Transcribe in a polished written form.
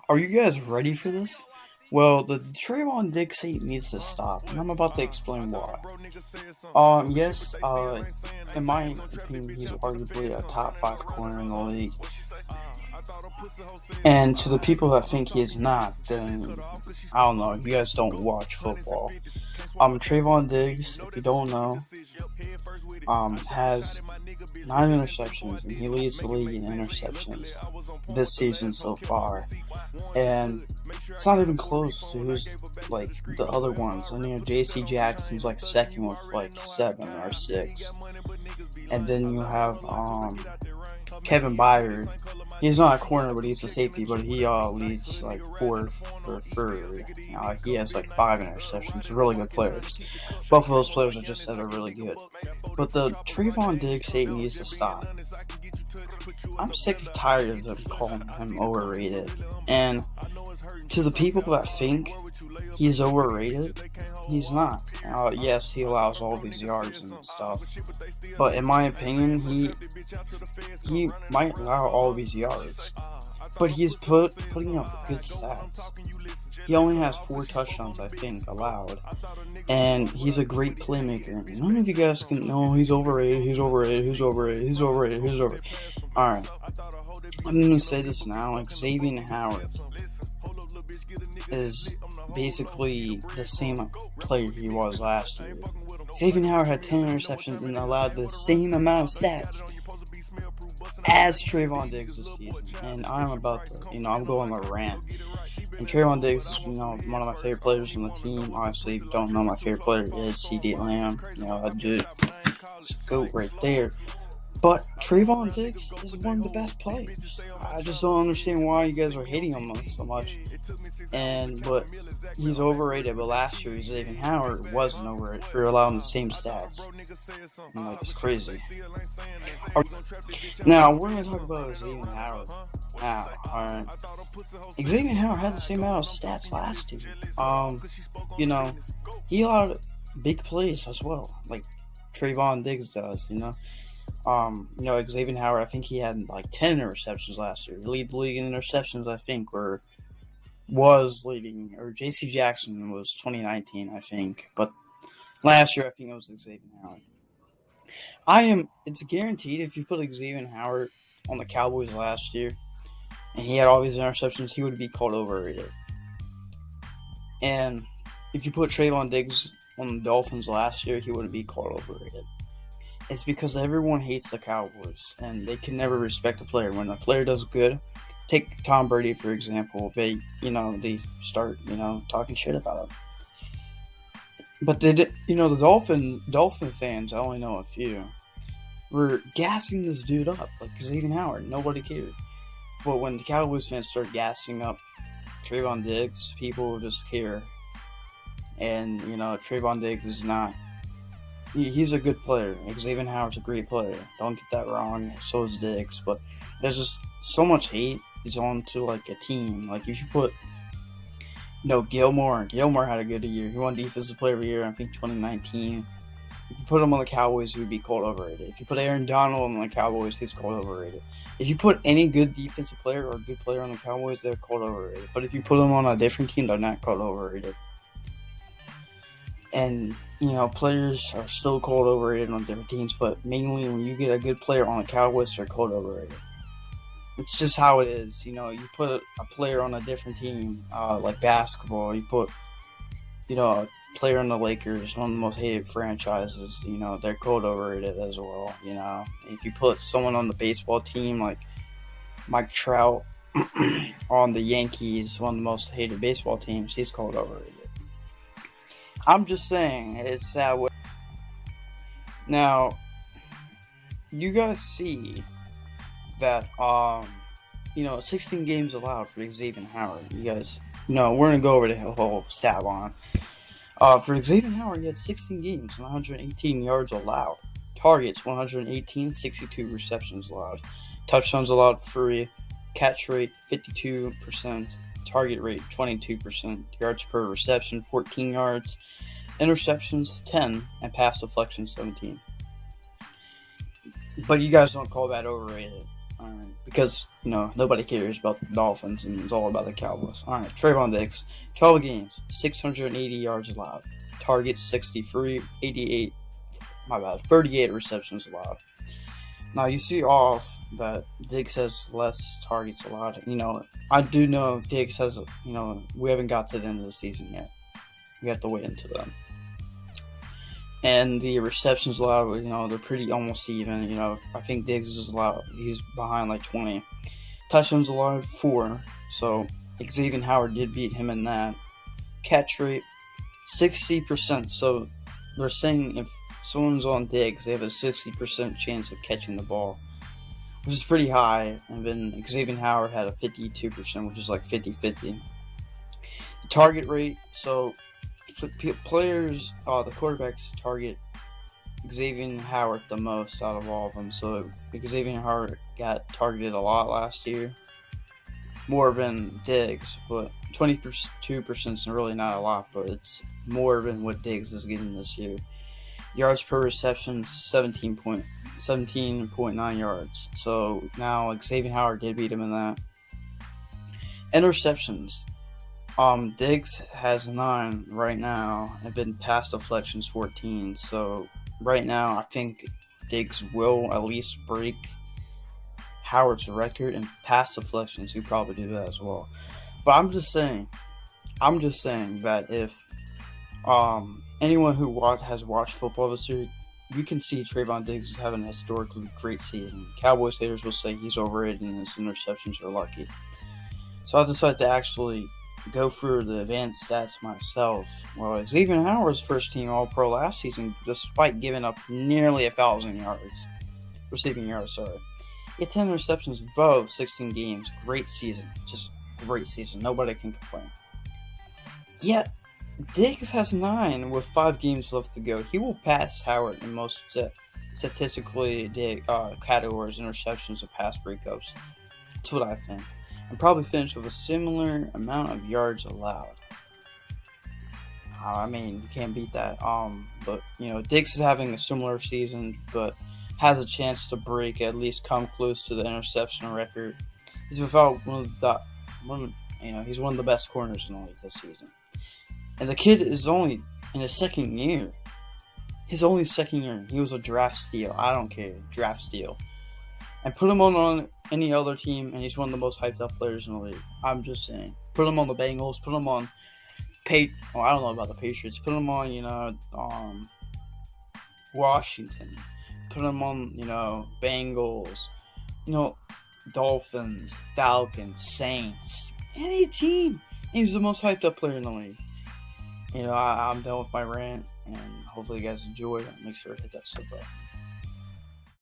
Are you guys ready for this? Well, the Trevon Diggs hate needs to stop, and I'm about to explain why. Yes, in my opinion, he's arguably a top five corner in the league. And to the people that think he is not, then I don't know. You guys don't watch football. Trevon Diggs, if you don't know, has 9 interceptions, and he leads the league in interceptions this season so far. And it's not even close to who's like the other ones. And J.C. Jackson's like second with like 7 or 6, and then you have Kevin Byard. He's not a corner, but he's a safety. But he leads like fourth or third. He has like 5 interceptions. Really good players. Both of those players I just said are really good. But the Trevon Diggs hate needs to stop. I'm sick and tired of them calling him overrated. And to the people that think he's overrated, he's not. Yes, he allows all these yards and stuff, but in my opinion, he might allow all these yards, but he's putting up good stats. He only has 4 touchdowns, I think, allowed, and he's a great playmaker. None of you guys can know he's overrated. He's overrated. He's overrated. He's overrated. He's overrated. All right, I'm gonna say this now. Like Xavier Howard is basically the same player he was last year. Xavier Howard had 10 interceptions and allowed the same amount of stats as Trevon Diggs this season. And I'm about to, I'm going on a rant. And Trevon Diggs is, one of my favorite players on the team. Obviously, if you don't know, my favorite player is C.D. Lamb. I do. It's a GOAT right there. But Trevon Diggs is one of the best players. I just don't understand why you guys are hating him so much. But he's overrated. But last year, Xavier Howard wasn't overrated for allowing the same stats. It's crazy. Now we're gonna talk about Xavier Howard. Now, alright. Xavier Howard had the same amount of stats last year. He allowed big plays as well, like Trevon Diggs does. Xavier Howard, I think he had like 10 interceptions last year. He led the league in interceptions, I think, or J.C. Jackson was 2019, I think. But last year, I think it was Xavier Howard. It's guaranteed if you put Xavier Howard on the Cowboys last year and he had all these interceptions, he would be called overrated. And if you put Trevon Diggs on the Dolphins last year, he wouldn't be called overrated. It's because everyone hates the Cowboys, and they can never respect a player. When a player does good, take Tom Brady, for example. They start, talking shit about him. But the Dolphin fans, I only know a few, were gassing this dude up, like Xavier Howard. Nobody cared. But when the Cowboys fans start gassing up Trevon Diggs, people just care. And, Trevon Diggs is not. He's a good player. Xavier Howard's a great player. Don't get that wrong. So is Diggs. But there's just so much hate is on to, like, a team. Like, if you put, Gilmore. Gilmore had a good year. He won Defensive Player of the Year, I think, 2019. If you put him on the Cowboys, he would be called overrated. If you put Aaron Donald on the Cowboys, he's called overrated. If you put any good defensive player or good player on the Cowboys, they're called overrated. But if you put them on a different team, they're not called overrated. And, players are still called overrated on different teams, but mainly when you get a good player on the Cowboys, they're called overrated. It's just how it is. You put a player on a different team, like basketball, you put, a player on the Lakers, one of the most hated franchises, they're called overrated as well, If you put someone on the baseball team, like Mike Trout on the Yankees, one of the most hated baseball teams, he's called overrated. I'm just saying, it's that way. Now, you guys see that, 16 games allowed for Xavier Howard. You guys, we're going to go over the whole stat line. For Xavier Howard, he had 16 games and 118 yards allowed. Targets, 118, 62 receptions allowed. Touchdowns allowed, 3. Catch rate, 52%. Target rate, 22%. Yards per reception, 14 yards. Interceptions, 10. And pass deflection, 17. But you guys don't call that overrated. Because, nobody cares about the Dolphins and it's all about the Cowboys. All right, Trevon Diggs, 12 games, 680 yards allowed. Targets 63, 88, 38 receptions allowed. Now, you see off that Diggs has less targets allowed. I do know Diggs has, we haven't got to the end of the season yet. We have to wait until then. And the receptions allowed, they're pretty almost even. I think Diggs is allowed. He's behind like 20. Touchdowns allowed 4. So Xavier Howard did beat him in that. Catch rate 60%. So they're saying if someone's on Diggs, they have a 60% chance of catching the ball, which is pretty high. And then Xavier Howard had a 52%, which is like 50-50. The target rate, so players, the quarterbacks target Xavier Howard the most out of all of them. So Xavier Howard got targeted a lot last year, more than Diggs, but 22% is really not a lot, but it's more than what Diggs is getting this year. Yards per reception, 17.9 yards. So now Xavier Howard did beat him in that. Interceptions. Diggs has 9 right now, and been pass deflections 14. So right now, I think Diggs will at least break Howard's record in pass deflections. He'll probably do that as well. But I'm just saying that if anyone who has watched football this year, you can see Trevon Diggs is having a historically great season. Cowboys haters will say he's overrated and his interceptions are lucky. So I decided to actually go through the advanced stats myself. Well, Xavier Howard's first team All-Pro last season, despite giving up nearly 1,000 yards, receiving yards. He had 10 receptions in 16 games. Great season, just great season. Nobody can complain. Yet Diggs has 9 with 5 games left to go. He will pass Howard in most statistically categories: interceptions and pass breakups. That's what I think. And probably finish with a similar amount of yards allowed. You can't beat that. But Diggs is having a similar season, but has a chance to break, at least come close to the interception record. He's without he's one of the best corners in the league this season. And the kid is only in his second year. His only second year. He was a draft steal. I don't care. Draft steal. And put him on any other team, and he's one of the most hyped up players in the league. I'm just saying. Put him on the Bengals. Put him on I don't know about the Patriots. Put him on, Washington. Put him on, Bengals. Dolphins, Falcons, Saints. Any team. He's the most hyped up player in the league. I'm done with my rant, and hopefully you guys enjoyed it. Make sure to hit that sub button.